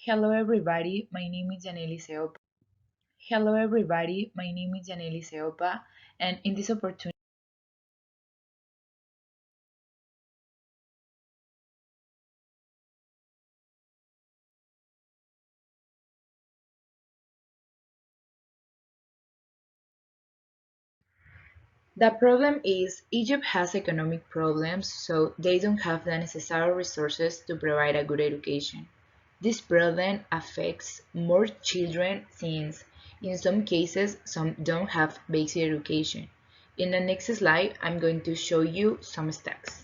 Hello everybody, my name is Janelly Ceopa. Hello everybody, my name is Janelly Ceopa, and in this opportunity, the problem is Egypt has economic problems, so they don't have the necessary resources to provide a good education. This problem affects more children since, in some cases, some don't have basic education. In the next slide, I'm going to show you some stats.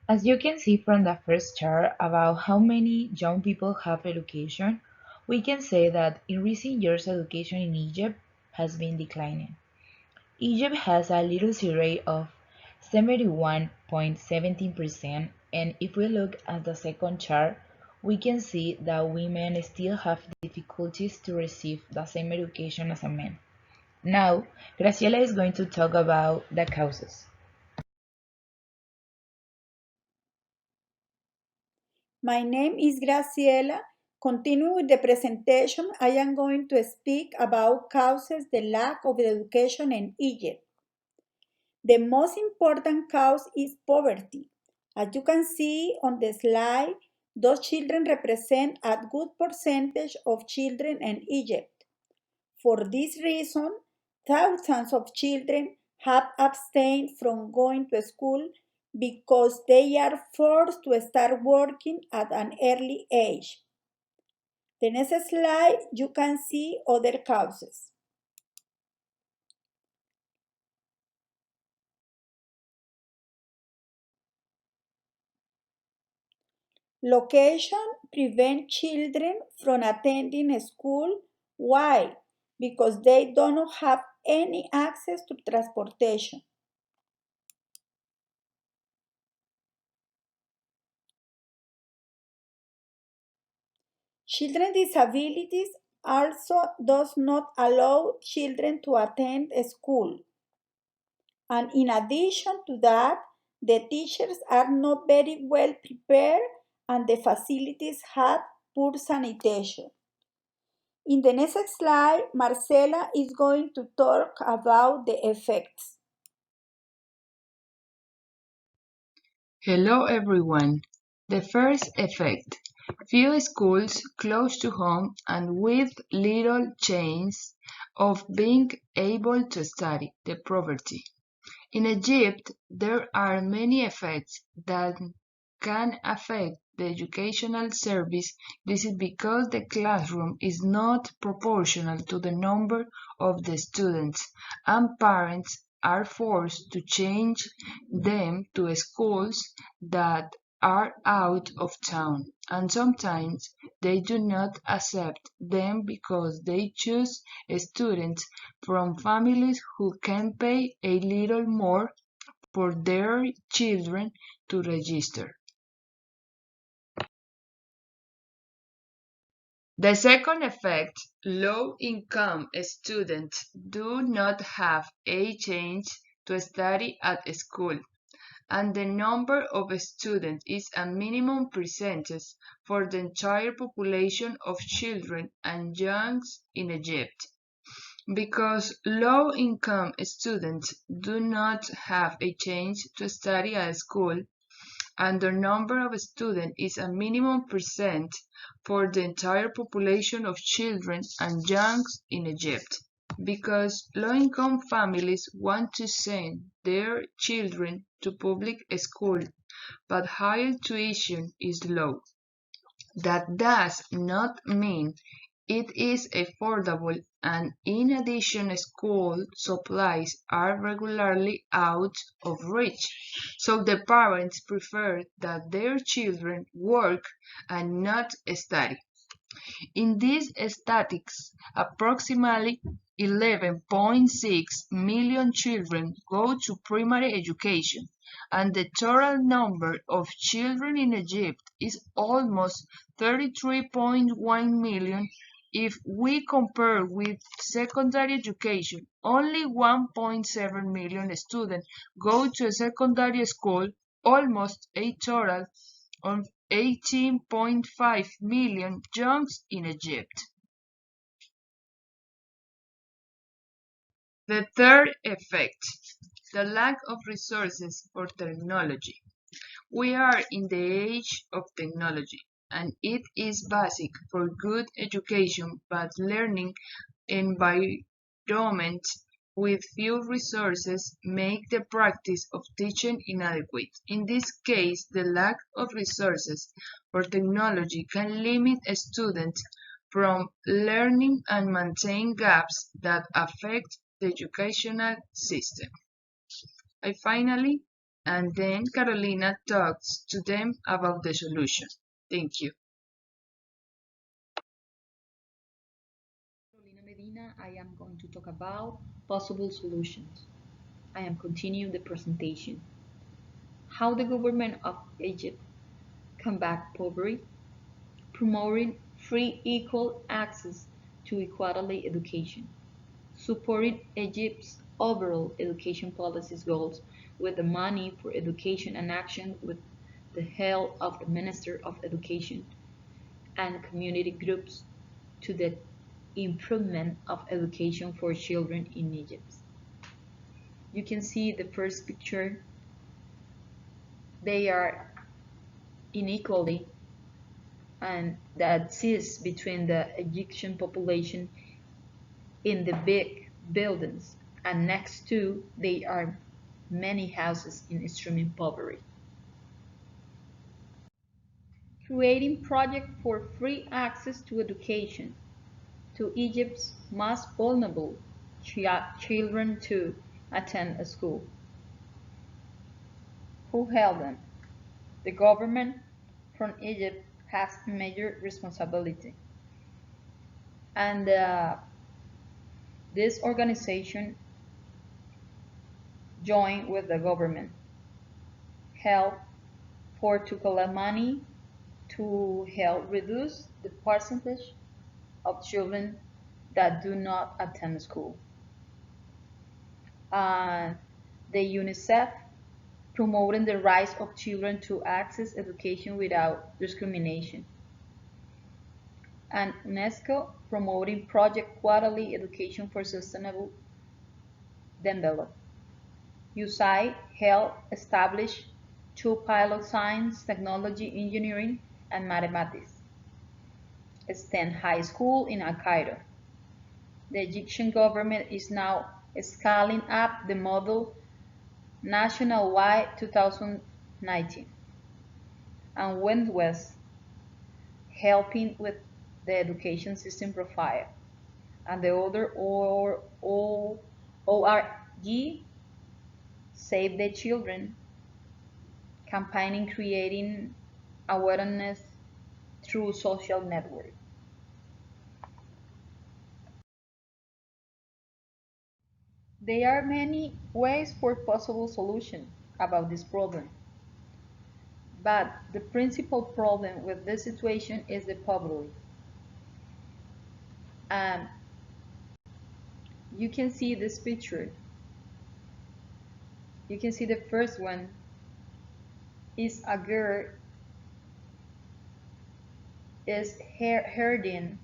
As you can see from the first chart about how many young people have education, we can say that in recent years education in Egypt has been declining. Egypt has a literacy rate of 71.17%, and if we look at the second chart, we can see that women still have difficulties to receive the same education as a man. Now, Graciela is going to talk about the causes. My name is Graciela. Continue with the presentation. I am going to speak about causes the lack of education in Egypt. The most important cause is poverty. As you can see on the slide, those children represent a good percentage of children in Egypt. For this reason, thousands of children have abstained from going to school because they are forced to start working at an early age. The next slide, you can see other causes. Location prevents children from attending school. Why? Because they don't have any access to transportation. Children disabilities also does not allow children to attend school. And in addition to that, the teachers are not very well prepared and the facilities have poor sanitation. In the next slide, Marcela is going to talk about the effects. Hello everyone. The first effect: few schools close to home and with little chance of being able to study. The poverty. In Egypt, there are many effects that can affect the educational service. This is because the classroom is not proportional to the number of the students, and parents are forced to change them to schools that are out of town, and sometimes they do not accept them because they choose students from families who can pay a little more for their children to register. The second effect: low-income students do not have a chance to study at school, and the number of students is a minimum percentage for the entire population of children and youths in Egypt. Because low-income students do not have a chance to study at school, and the number of students is a minimum percent for the entire population of children and youths in Egypt. Because low-income families want to send their children to public school, but higher tuition is low. That does not mean it is affordable, and in addition school supplies are regularly out of reach, so the parents prefer that their children work and not study. In these statistics, approximately 11.6 million children go to primary education, and the total number of children in Egypt is almost 33.1 million. If we compare with secondary education, only 1.7 million students go to a secondary school, almost a total of 18.5 million jobs in Egypt. The third effect, the lack of resources for technology. We are in the age of technology, and it is basic for good education, but learning environments with few resources make the practice of teaching inadequate. In this case, the lack of resources for technology can limit students from learning and maintain gaps that affect the educational system. I finally, and then Carolina talks to them about the solution. Thank you. Carolina Medina, I am going to talk about possible solutions. I am continuing the presentation. How the government of Egypt combat poverty, promoting free equal access to equality education, supporting Egypt's overall education policies goals with the money for education and action with the help of the Minister of Education and community groups to the improvement of education for children in Egypt. You can see the first picture. They are inequality and that exists between the Egyptian population in the big buildings, and next to they are many houses in extreme poverty. Creating project for free access to education to Egypt's most vulnerable children to attend a school. Who held them? The government from Egypt has major responsibility. And this organization joined with the government, help for to collect money to help reduce the percentage of children that do not attend school. The UNICEF promoting the rights of children to access education without discrimination. And UNESCO promoting Project Quality Education for Sustainable Development. USAID helped establish two pilot science, technology, engineering, and mathematics. STEM High School in Al Cairo. The Egyptian government is now scaling up the model nationwide 2019 and went west, helping with the education system profile. And the other ORG, Save the Children, campaigning creating awareness through social networks. There are many ways for possible solution about this problem. But the principal problem with this situation is the poverty. And you can see this picture. You can see the first one is a girl is herding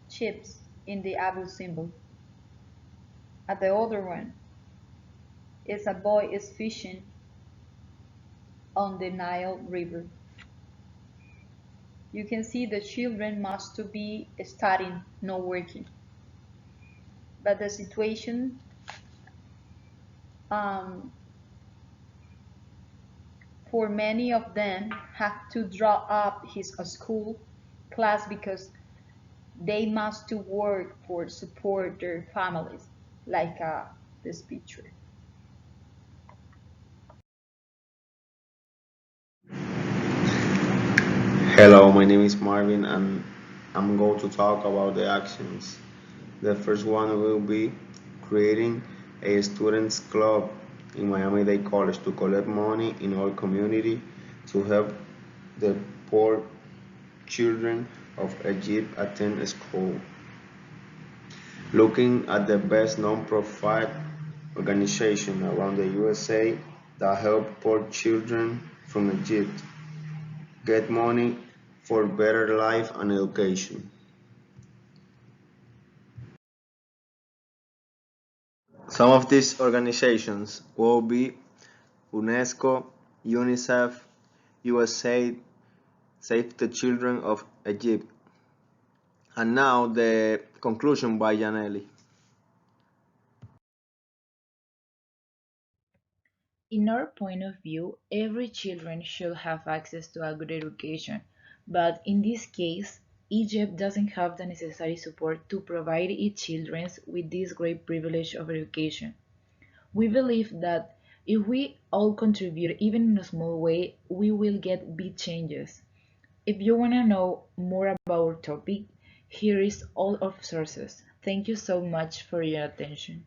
chips in the Abu symbol. And the other one is a boy is fishing on the Nile River. You can see the children must to be studying, not working. But the situation for many of them have to drop up his school class because they must to work for support their families, like this picture. Hello, my name is Marvin, and I'm going to talk about the actions. The first one will be creating a students club in Miami-Dade College to collect money in our community to help the poor children of Egypt attend school. Looking at the best non-profit organization around the USA that help poor children from Egypt. get money for better life and education. Some of these organizations will be UNESCO, UNICEF, USAID, Save the Children of Egypt. And now the conclusion by Janelly. In our point of view, every children should have access to a good education, but in this case, Egypt doesn't have the necessary support to provide its children with this great privilege of education. We believe that if we all contribute even in a small way, we will get big changes. If you want to know more about our topic, here is all our sources. Thank you so much for your attention.